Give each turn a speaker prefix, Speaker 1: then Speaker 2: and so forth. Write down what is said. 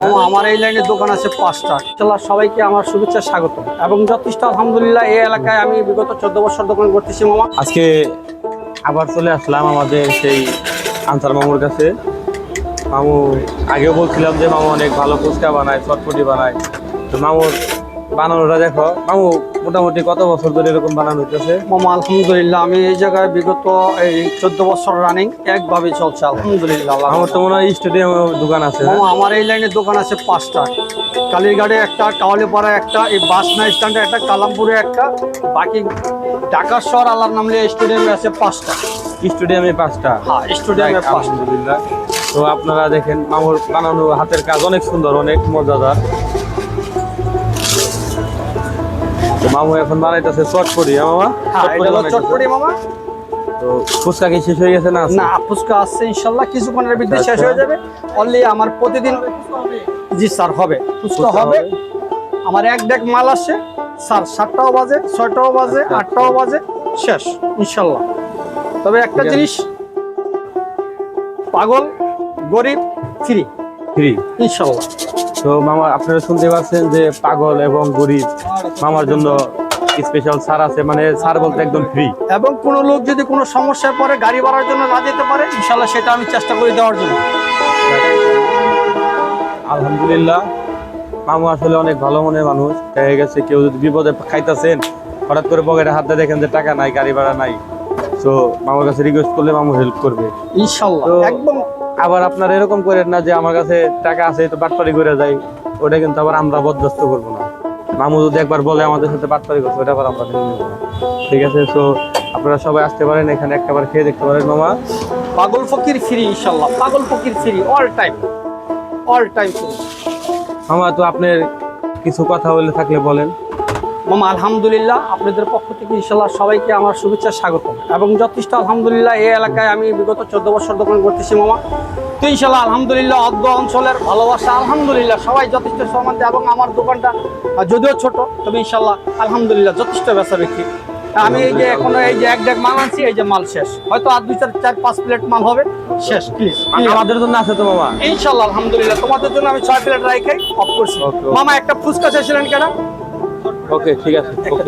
Speaker 1: আমার এই লাইনের দোকান আছে 5টা। ইনশাআল্লাহ সবাইকে আমার শুভেচ্ছা স্বাগত এবং যথেষ্ট আলহামদুলিল্লাহ এই এলাকায় আমি বিগত 14 বছর দোকান করতেছি মামা।
Speaker 2: আজকে আবার চলে আসলাম আমাদের সেই আনসার মামুর কাছে। মামু আগেও বলছিলাম যে মামু অনেক ভালো ফুচকা বানায়, চটপটি বানায়। তো মামুর বানানোটা দেখো। মামু মোটামুটি কত বছর ধরে এরকম বানানো হইতেছে?
Speaker 1: মামা আলহামদুলিল্লাহ আমি এই জায়গায় বিগত এই 14 বছর রানিং একভাবে চলছে আলহামদুলিল্লাহ।
Speaker 2: আমার তো মনে হয় স্টেডিয়ামে দোকান আছে।
Speaker 1: মামা আমার এই লাইনের দোকান আছে 5টা। কালীরঘাটে একটা, কাওয়ালিপাড়া একটা, এই বাসনা স্ট্যান্ডে একটা, কালামপুরে একটা, বাকি ঢাকা শহর আল্লাহর নাম নিয়ে স্টেডিয়ামে আছে 5টা।
Speaker 2: স্টেডিয়ামে 5টা?
Speaker 1: হ্যাঁ স্টেডিয়ামে 5টা।
Speaker 2: আলহামদুলিল্লাহ। তো আপনারা দেখেন মামুর বানানো হাতের কাজ অনেক সুন্দর, অনেক মজাদার। তো মামু এখন বানাইতেছে চটপটি। মামা
Speaker 1: হ্যাঁ এটা হলো চটপটি মামা।
Speaker 2: তো ফুচকা কি শেষ হয়ে গেছে না?
Speaker 1: না ফুচকা আসছে ইনশাল্লাহ কিছুক্ষণের ভিতরে শেষ হয়ে যাবে। অনলি আমার প্রতিদিন জি স্যার হবে ফুচকা হবে। আমার এক ডেক মাল আসছে স্যার, 7টাও বাজে, 6টাও বাজে, 8টাও বাজে, শেষ ইনশাল্লাহ। তবে একটা জিনিস, পাগল গরিব ফ্রি
Speaker 2: ফ্রি
Speaker 1: ইনশাল্লাহ।
Speaker 2: তো মামা আপনারা শুনতে পাচ্ছেন যে পাগল এবং গরিব মামার জন্য স্পেশাল ছাড় আছে, মানে ছাড় বলতে একদম ফ্রি।
Speaker 1: এবং কোনো লোক যদি কোনো সমস্যায় পড়ে গাড়ি ভাড়ার জন্য না যেতে পারে ইনশাল্লাহ সেটা আমি চেষ্টা করে দেওয়ার জন্য।
Speaker 2: আলহামদুলিল্লাহ মামু আসলে অনেক ভালো মনের মানুষ। দেখা গেছে কেউ যদি বিপদে খাইতেছেন, হঠাৎ করে পকেটে হাত দিয়ে দেখেন যে টাকা নাই, গাড়ি ভাড়া নাই, তো মামার কাছে রিকোয়েস্ট করলে মামু হেল্প করবে
Speaker 1: ইনশাল্লাহ
Speaker 2: তো
Speaker 1: একদম।
Speaker 2: আবার আপনারা এরকম করেন না যে আমার কাছে টাকা আছে তো বাটপারি করে যাই, ওটা কিন্তু আবার আমরা বরদাস্ত করবো না। মামু যদি একবার বলে আমাদের সাথে বাটপারি করছে, ওটা আবার আমরা মেনে নেবো না। ঠিক আছে? তো আপনারা সবাই আসতে পারেন এখানে, একবার খেয়ে দেখতে পারেন মামা।
Speaker 1: পাগল ফকির ফ্রি ইনশাল্লাহ, পাগল ফকির free all time, all time free.
Speaker 2: মামা তো আপনার কিছু কথা বলে থাকলে বলেন।
Speaker 1: মামা আলহামদুলিল্লাহ আপনাদের পক্ষ থেকে ইনশাল্লাহ সবাইকে আমার শুভেচ্ছা স্বাগত এবং যথেষ্ট আলহামদুলিল্লাহ এই এলাকায় আমি বিগত 14 বছর দোকান করতেছি মামা। তো ইনশাল্লাহ আলহামদুলিল্লাহ অর্ধ অঞ্চলের ভালোবাসা আলহামদুলিল্লাহ সবাই যথেষ্ট সম্মানিত এবং আমার দোকানটা যদিও ছোট তবে ইনশাল্লাহ আলহামদুলিল্লাহ যথেষ্ট বেচা বিক্রি। আমি এই যে এখনো এই যে এক ডেক মাল আনছি, এই যে মাল শেষ, হয়তো আর 2-4-5 প্লেট মাল হবে শেষ। প্লিজ
Speaker 2: আমাদের জন্য আছে তো মামা?
Speaker 1: ইনশাল্লাহ আলহামদুলিল্লাহ তোমাদের জন্য আমি 6 প্লেট রাখাই অফ করছি। মামা একটা ফুচকা চাইছিলেন কেন?
Speaker 2: ওকে ঠিক আছে।
Speaker 1: একটা